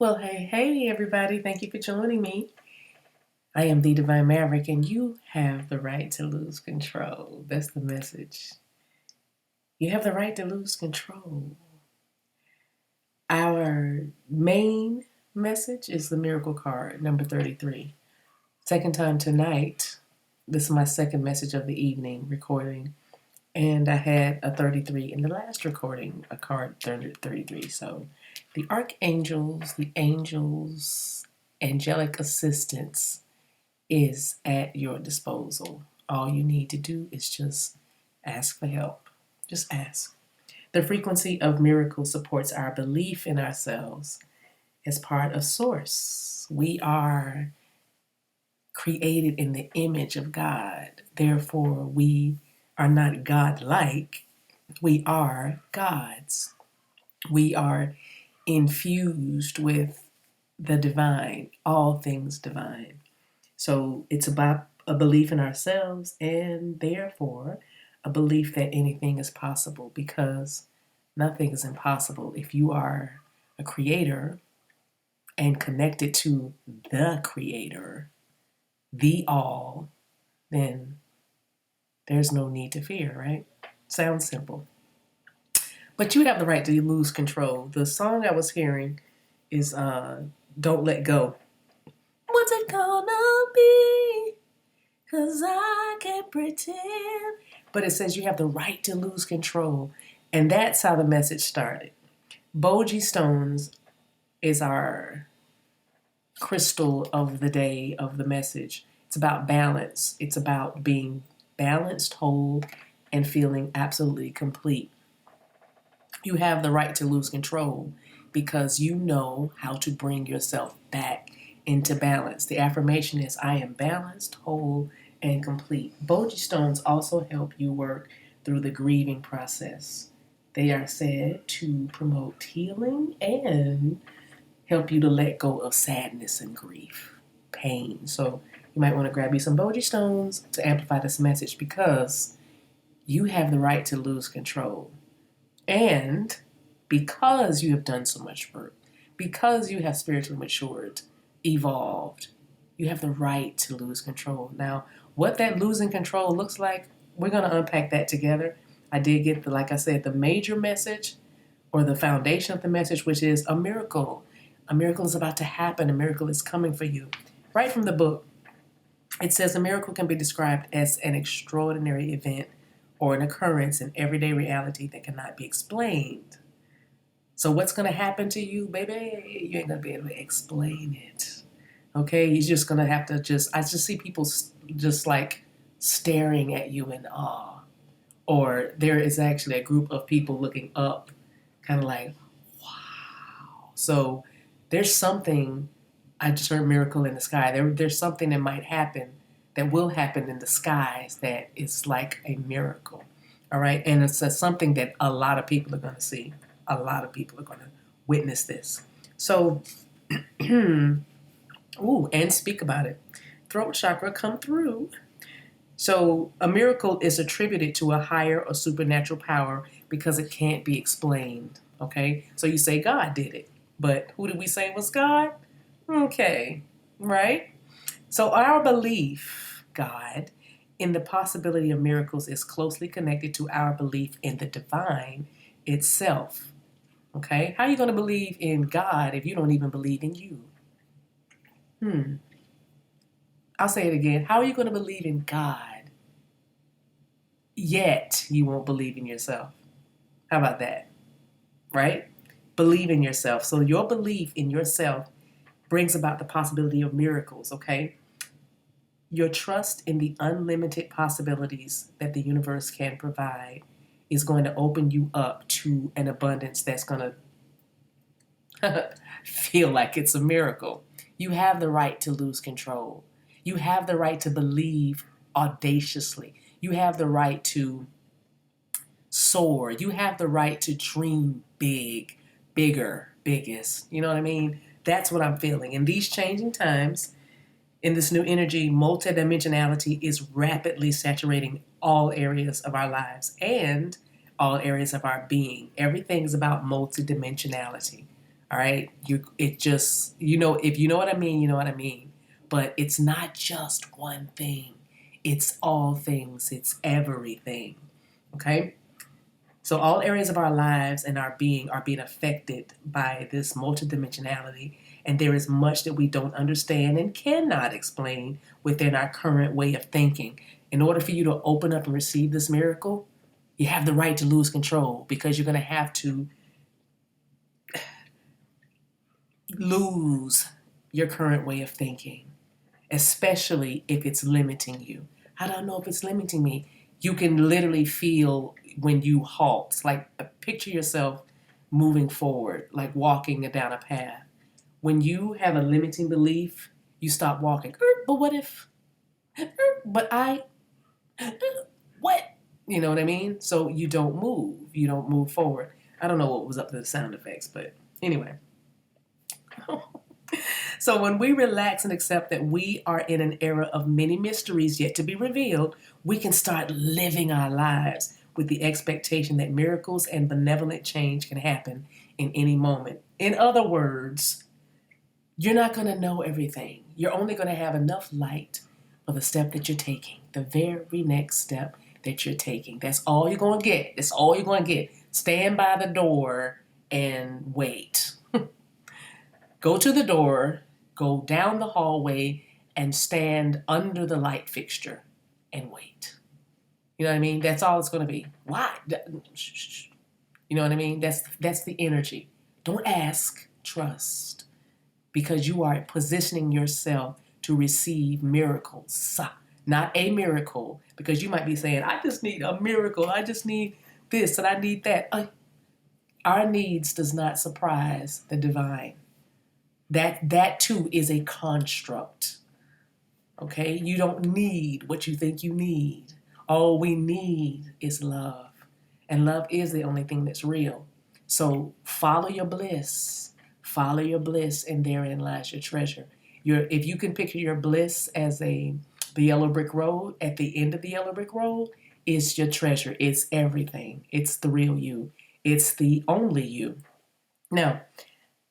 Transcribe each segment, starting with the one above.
Well, hey, everybody. Thank you for joining me. I am TheDivineMaverick, and you have the right to lose control. That's the message. You have the right to lose control. Our main message is the miracle card, number 33. Second time tonight. This is my second message of the evening recording. And I had a 33 in the last recording, a card 33. So the archangels, the angels, angelic assistance is at your disposal. All you need to do is just ask for help. Just ask. The frequency of miracles supports our belief in ourselves as part of Source. We are created in the image of God. Therefore, we are not God-like. We are gods. We are infused with the divine, all things divine. So it's about a belief in ourselves and therefore a belief that anything is possible, because nothing is impossible. If you are a creator and connected to the creator, the all, then there's no need to fear, right? Sounds simple. But you have the right to lose control. The song I was hearing is Don't Let Go. What's it gonna be? 'Cause I can't pretend. But it says you have the right to lose control. And that's how the message started. Boji stones is our crystal of the day of the message. It's about balance. It's about being balanced, whole, and feeling absolutely complete. You have the right to lose control because you know how to bring yourself back into balance. The affirmation is, I am balanced, whole, and complete. Boji stones also help you work through the grieving process. They are said to promote healing and help you to let go of sadness and grief, pain. So you might want to grab you some Boji stones to amplify this message, because you have the right to lose control. And because you have done so much work, because you have spiritually matured, evolved, you have the right to lose control. Now, what that losing control looks like, we're going to unpack that together. I did get, like I said, the major message or the foundation of the message, which is a miracle. A miracle is about to happen. A miracle is coming for you. Right from the book, it says a miracle can be described as an extraordinary event or an occurrence in everyday reality that cannot be explained. So what's going to happen to you, baby? You ain't going to be able to explain it. Okay? You're just going to have to I just see people just like staring at you in awe. Or there is actually a group of people looking up, kind of like, wow. So there's something, I just heard miracle in the sky. There's something that might happen, that will happen in the skies, that is like a miracle. All right? And it's something that a lot of people are going to see. A lot of people are going to witness this. So, and speak about it. Throat chakra, come through. So a miracle is attributed to a higher or supernatural power because it can't be explained. Okay? So you say God did it. But who did we say was God? Okay. Right? So our belief, God, in the possibility of miracles is closely connected to our belief in the divine itself. Okay? How are you going to believe in God if you don't even believe in you? I'll say it again. How are you going to believe in God yet you won't believe in yourself? How about that? Right? Believe in yourself. So your belief in yourself brings about the possibility of miracles, okay? Your trust in the unlimited possibilities that the universe can provide is going to open you up to an abundance that's going to feel like it's a miracle. You have the right to lose control. You have the right to believe audaciously. You have the right to soar. You have the right to dream big, bigger, biggest. You know what I mean? That's what I'm feeling. In these changing times, in this new energy, multidimensionality is rapidly saturating all areas of our lives and all areas of our being. Everything is about multidimensionality. All right. If you know what I mean, you know what I mean. But it's not just one thing. It's all things. It's everything. Okay. So all areas of our lives and our being are being affected by this multidimensionality. And there is much that we don't understand and cannot explain within our current way of thinking. In order for you to open up and receive this miracle, you have the right to lose control, because you're going to have to lose your current way of thinking, especially if it's limiting you. How do I know if it's limiting me? You can literally feel when you halt. Like, picture yourself moving forward, like walking down a path. When you have a limiting belief, you stop walking. But what if? But I. What? You know what I mean? So you don't move. You don't move forward. I don't know what was up to the sound effects, but anyway. So when we relax and accept that we are in an era of many mysteries yet to be revealed, we can start living our lives with the expectation that miracles and benevolent change can happen in any moment. In other words, you're not going to know everything. You're only going to have enough light for the step that you're taking, the very next step that you're taking. That's all you're going to get. That's all you're going to get. Stand by the door and wait. Go to the door, go down the hallway, and stand under the light fixture and wait. You know what I mean? That's all it's going to be. Why? You know what I mean? That's the energy. Don't ask, trust, because you are positioning yourself to receive miracles. Not a miracle, because you might be saying, I just need a miracle. I just need this and I need that. Our needs does not surprise the divine. That too is a construct. Okay? You don't need what you think you need. All we need is love. And love is the only thing that's real. So follow your bliss. Follow your bliss, and therein lies your treasure. If you can picture your bliss as the yellow brick road, at the end of the yellow brick road is your treasure. It's everything. It's the real you. It's the only you. Now,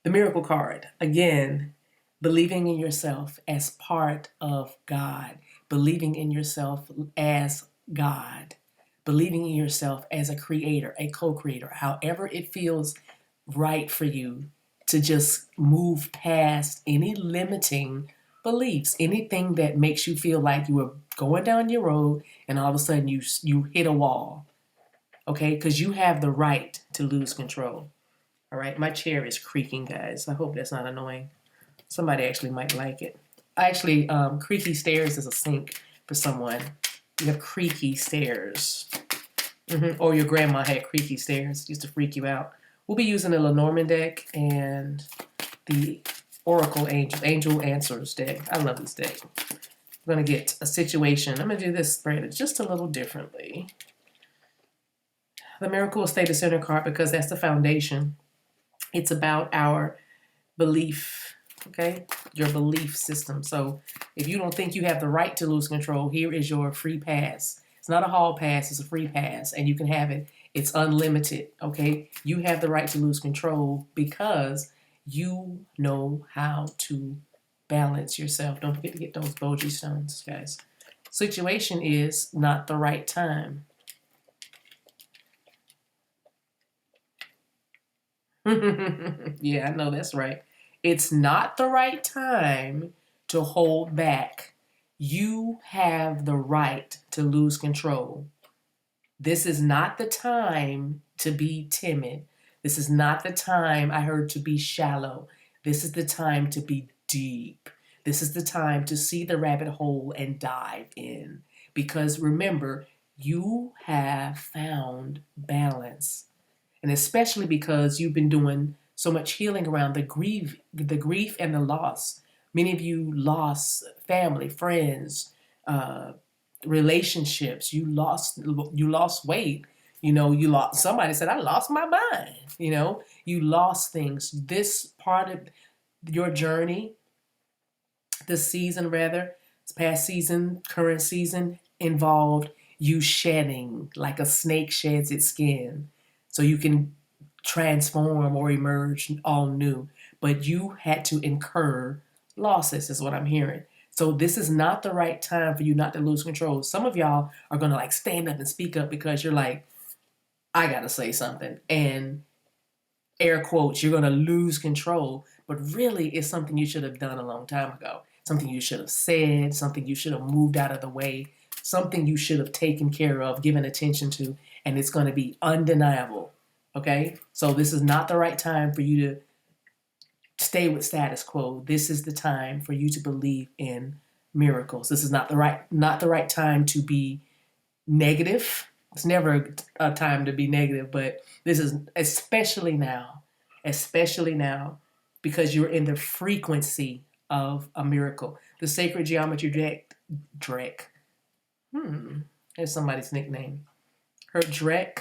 the miracle card, again, believing in yourself as part of God, believing in yourself as God, believing in yourself as a creator, a co-creator, however it feels right for you to just move past any limiting beliefs, anything that makes you feel like you were going down your road and all of a sudden you hit a wall, okay? Because you have the right to lose control. All right, my chair is creaking, guys. I hope that's not annoying. Somebody actually might like it. Actually, creaky stairs is a sink for someone. You have creaky stairs. Or your grandma had creaky stairs. Used to freak you out. We'll be using the Lenormand deck and the Oracle Angel Answers deck. I love this deck. I'm going to get a situation. I'm going to do this spread just a little differently. The Miracle will stay the center card because that's the foundation. It's about our belief, okay? Your belief system. So if you don't think you have the right to lose control, here is your free pass. It's not a hall pass, it's a free pass, and you can have it. It's unlimited, okay? You have the right to lose control because you know how to balance yourself. Don't forget to get those Boji stones, guys. Situation is not the right time. Yeah, I know that's right. It's not the right time to hold back. You have the right to lose control. This is not the time to be timid. This is not the time, I heard, to be shallow. This is the time to be deep. This is the time to see the rabbit hole and dive in. Because remember, you have found balance. And especially because you've been doing so much healing around the grief and the loss. Many of you lost family, friends, relationships. You lost weight. You know, somebody said, I lost my mind. You know, you lost things. This part of your journey, this season rather, past season, current season, involved you shedding like a snake sheds its skin. So you can transform or emerge all new, but you had to incur losses, is what I'm hearing. So this is not the right time for you not to lose control. Some of y'all are going to like stand up and speak up because you're like, I got to say something. And air quotes, you're going to lose control. But really, it's something you should have done a long time ago. Something you should have said, something you should have moved out of the way, something you should have taken care of, given attention to, and it's going to be undeniable. Okay? So this is not the right time for you to stay with status quo. This is the time for you to believe in miracles. This is not the right time to be negative. It's never a time to be negative, but this is especially now, because you're in the frequency of a miracle. The sacred geometry Drek. There's somebody's nickname. Her Drek,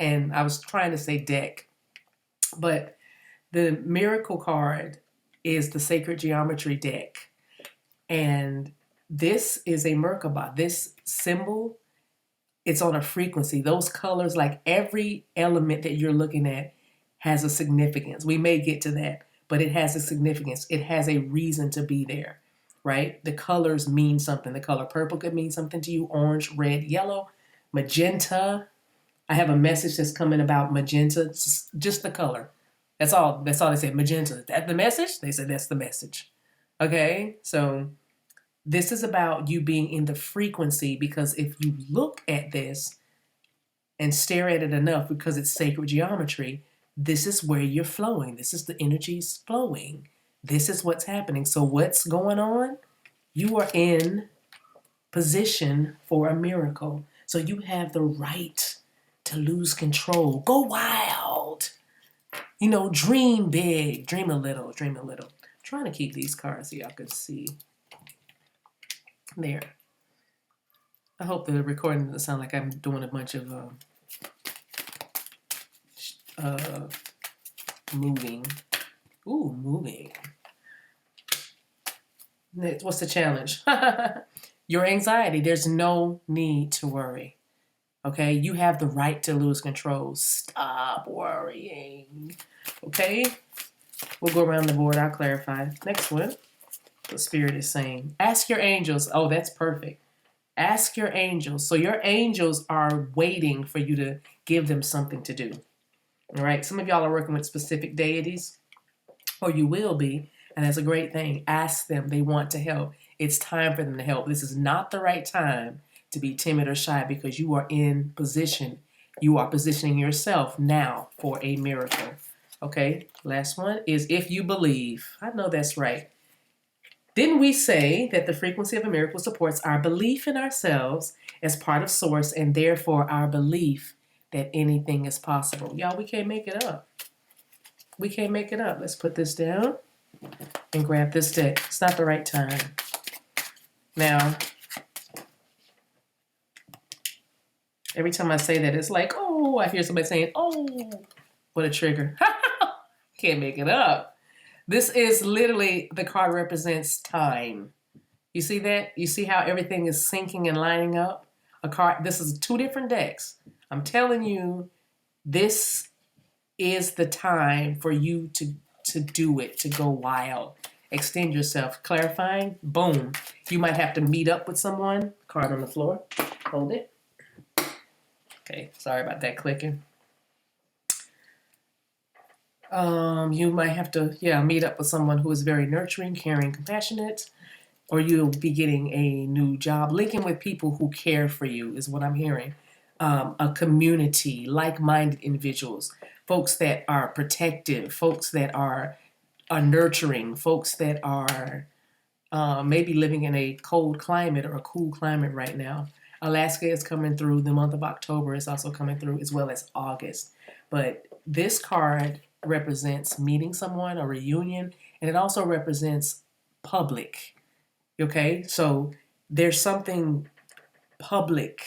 and I was trying to say deck, but the miracle card is the sacred geometry deck. And this is a Merkaba. This symbol, it's on a frequency. Those colors, like every element that you're looking at has a significance. We may get to that, but it has a significance. It has a reason to be there, right? The colors mean something. The color purple could mean something to you. Orange, red, yellow, magenta. I have a message that's coming about magenta, just the color. That's all they said, magenta. Is that the message? They said that's the message. Okay, so this is about you being in the frequency, because if you look at this and stare at it enough, because it's sacred geometry, this is where you're flowing. This is the energies flowing. This is what's happening. So what's going on? You are in position for a miracle. So you have the right to lose control. Go wild. You know, dream big, dream a little, dream a little. I'm trying to keep these cards so y'all can see. There. I hope the recording doesn't sound like I'm doing a bunch of moving. Ooh, moving. What's the challenge? Your anxiety. There's no need to worry. Okay? You have the right to lose control. Stop worrying. Okay? We'll go around the board. I'll clarify. Next one. The Spirit is saying, ask your angels. Oh, that's perfect. Ask your angels. So your angels are waiting for you to give them something to do. All right? Some of y'all are working with specific deities, or you will be, and that's a great thing. Ask them. They want to help. It's time for them to help. This is not the right time to be timid or shy, because you are in position. You are positioning yourself now for a miracle. Okay? Last one is if you believe. I know that's right. Didn't we say that the frequency of a miracle supports our belief in ourselves as part of Source, and therefore our belief that anything is possible? Y'all, we can't make it up. We can't make it up. Let's put this down and grab this deck. It's not the right time. Now, every time I say that, it's like, oh, I hear somebody saying, oh, what a trigger. Can't make it up. This is literally, the card represents time. You see that? You see how everything is syncing and lining up? This is two different decks. I'm telling you, this is the time for you to do it, to go wild. Extend yourself. Clarifying, boom. You might have to meet up with someone. Card on the floor. Hold it. Okay, sorry about that clicking. You might have to, meet up with someone who is very nurturing, caring, compassionate, or you'll be getting a new job. Linking with people who care for you is what I'm hearing. A community, like-minded individuals, folks that are protective, folks that are nurturing, folks that are maybe living in a cold climate or a cool climate right now. Alaska is coming through. The month of October is also coming through, as well as August. But this card represents meeting someone, a reunion, and it also represents public. Okay? So there's something public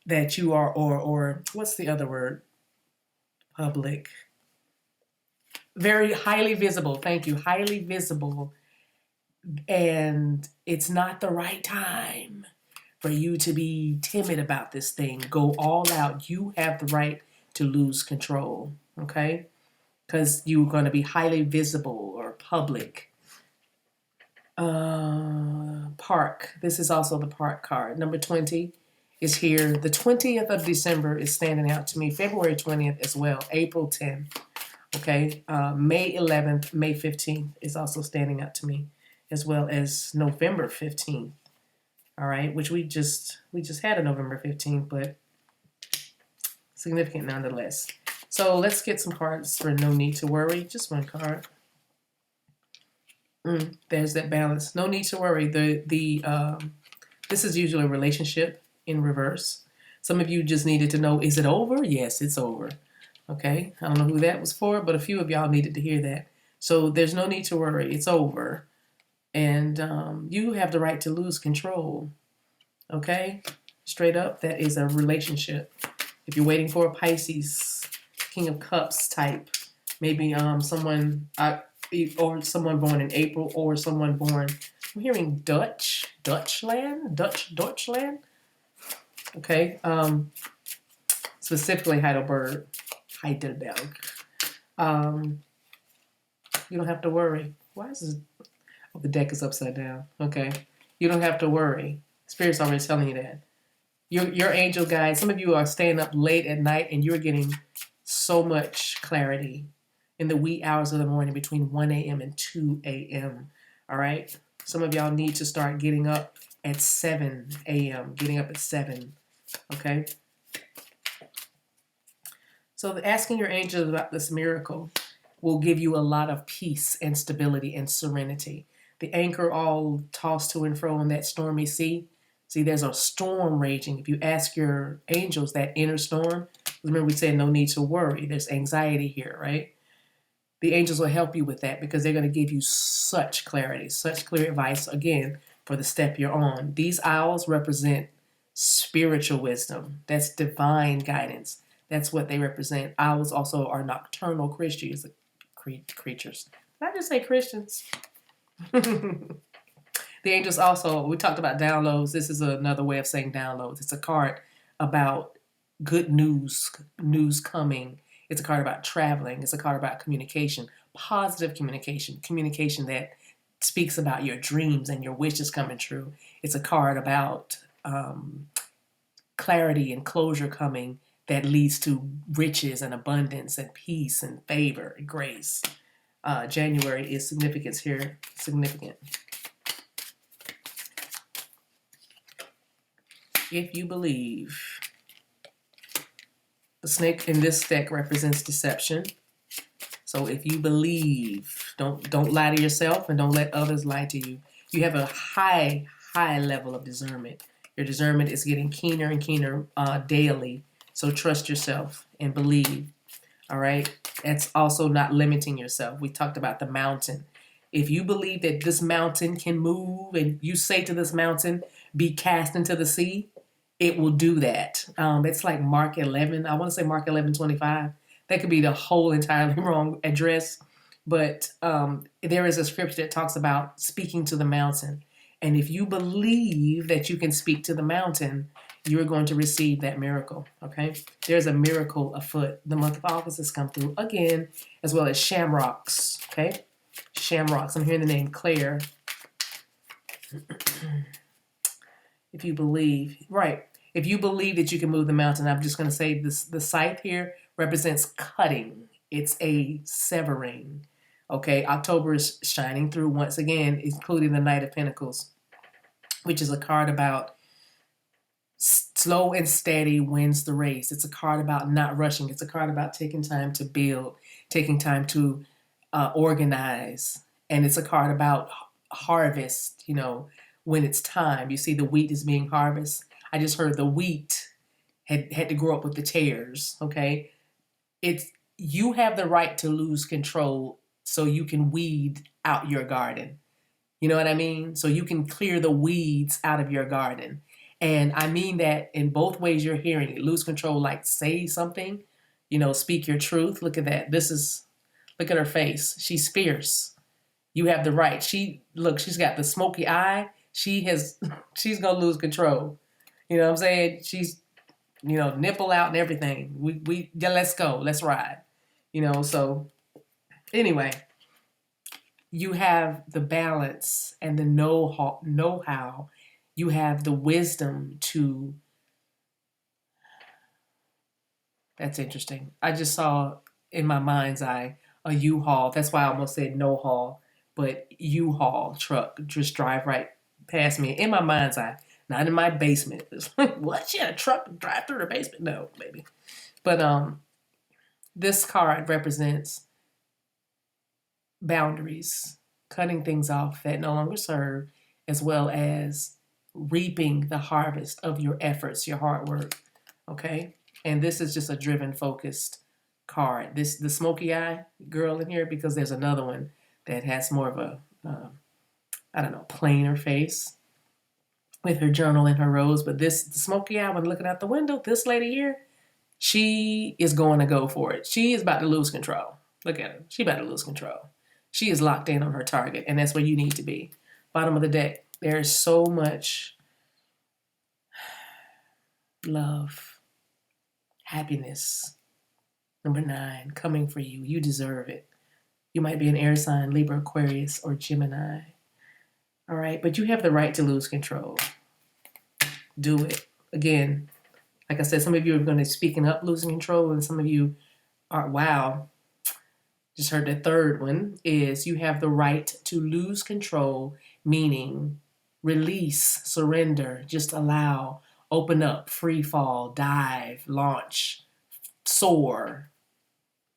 that you are, or what's the other word? Public. Very highly visible. Thank you. Highly visible. And it's not the right time for you to be timid about this thing. Go all out. You have the right to lose control, okay? Because you're going to be highly visible or public. Park. This is also the park card. Number 20 is here. The 20th of December is standing out to me. February 20th as well. April 10th. Okay. May 11th, May 15th is also standing out to me, as well as November 15th. All right, which we just had a November 15th, but significant nonetheless. So let's get some cards for no need to worry. Just one card. There's that balance. No need to worry. This is usually a relationship in reverse. Some of you just needed to know, is it over? Yes, it's over. Okay, I don't know who that was for, but a few of y'all needed to hear that. So there's no need to worry. It's over. And you have the right to lose control. Okay, straight up, that is a relationship. If you're waiting for a Pisces, King of Cups type, maybe someone born in April, or someone born, I'm hearing Dutchland. Okay, specifically Heidelberg. You don't have to worry. Why is this? Oh, the deck is upside down. Okay, you don't have to worry. Spirit's already telling you that. Your angel guide. Some of you are staying up late at night and you're getting so much clarity in the wee hours of the morning between 1 a.m. and 2 a.m. All right? Some of y'all need to start getting up at 7 a.m., getting up at 7. Okay? So asking your angels about this miracle will give you a lot of peace and stability and serenity. The anchor all tossed to and fro on that stormy sea. See, there's a storm raging. If you ask your angels that inner storm, remember we said no need to worry. There's anxiety here, right? The angels will help you with that because they're going to give you such clarity, such clear advice, again, for the step you're on. These owls represent spiritual wisdom. That's divine guidance. That's what they represent. Owls also are nocturnal creatures. Did I just say Christians? The angels also, we talked about downloads. This is another way of saying downloads. It's a card about good news coming. It's a card about traveling. It's a card about communication, positive communication that speaks about your dreams and your wishes coming true. It's a card about clarity and closure coming that leads to riches and abundance and peace and favor and grace. January is significance here. Significant. If you believe, the snake in this deck represents deception. So if you believe, don't lie to yourself and don't let others lie to you. You have a high level of discernment. Your discernment is getting keener and keener daily. So trust yourself and believe. All right. That's also not limiting yourself. We talked about the mountain. If you believe that this mountain can move and you say to this mountain, be cast into the sea, it will do that. It's like Mark 11. I want to say Mark 11:25. That could be the whole entirely wrong address. But there is a scripture that talks about speaking to the mountain. And if you believe that you can speak to the mountain, you're going to receive that miracle, okay? There's a miracle afoot. The month of August has come through again, as well as shamrocks, okay? Shamrocks. I'm hearing the name Claire. If you believe, right. If you believe that you can move the mountain, I'm just going to say this, the scythe here represents cutting. It's a severing, okay? October is shining through once again, including the Knight of Pentacles, which is a card about slow and steady wins the race. It's a card about not rushing. It's a card about taking time to build, taking time to organize. And it's a card about harvest, you know, when it's time. You see the wheat is being harvested. I just heard the wheat had to grow up with the tares, okay? You have the right to lose control so you can weed out your garden. You know what I mean? So you can clear the weeds out of your garden. And I mean that in both ways you're hearing it. Lose control, like say something, you know, speak your truth. Look at that. Look at her face. She's fierce. You have the right. She's got the smoky eye. She's going to lose control. You know what I'm saying? She's nipple out and everything. Yeah, let's go, let's ride. So anyway, you have the balance and the know-how. You have the wisdom to. That's interesting. I just saw in my mind's eye a U-Haul. That's why I almost said no haul, but U-Haul truck just drive right past me in my mind's eye. Not in my basement. It's like, what? She had a truck drive through the basement? No, maybe. But this card represents boundaries, cutting things off that no longer serve, as well as reaping the harvest of your efforts, your hard work. Okay? And this is just a driven, focused card. The smoky eye girl in here, because there's another one that has more of a, plainer face with her journal and her rose. But the smoky eye, when looking out the window, this lady here, she is going to go for it. She is about to lose control. Look at her. She about to lose control. She is locked in on her target, and that's where you need to be. Bottom of the deck, there is so much love, happiness. Number 9, coming for you. You deserve it. You might be an air sign, Libra, Aquarius, or Gemini. All right, but you have the right to lose control. Do it. Again, like I said, some of you are going to be speaking up, losing control, and some of you are, wow. Just heard the third one is you have the right to lose control, meaning release, surrender, just allow, open up, free fall, dive, launch, soar.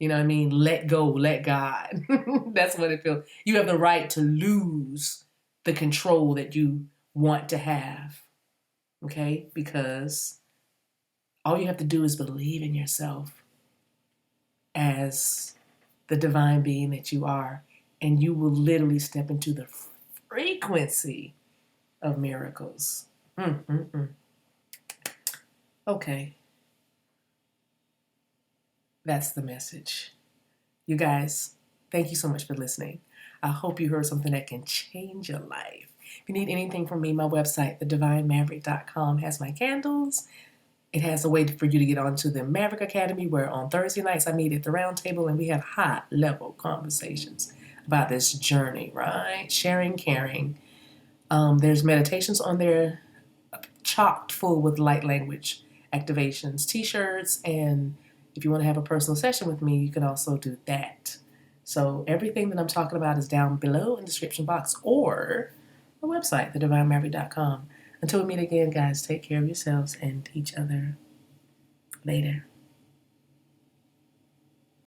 You know what I mean? Let go, let God. That's what it feels. You have the right to lose the control that you want to have. Okay? Because all you have to do is believe in yourself as the divine being that you are, and you will literally step into the frequency of miracles. Okay. That's the message. You guys, thank you so much for listening. I hope you heard something that can change your life. If you need anything from me, my website, TheDivineMaverick.com, has my candles. It has a way for you to get onto the Maverick Academy, where on Thursday nights I meet at the round table and we have high-level conversations about this journey, right? Sharing, caring. There's meditations on there, chocked full with light language activations, t-shirts, and if you want to have a personal session with me, you can also do that. So everything that I'm talking about is down below in the description box or my website, TheDivineMaverick.com. Until we meet again, guys, take care of yourselves and each other. Later.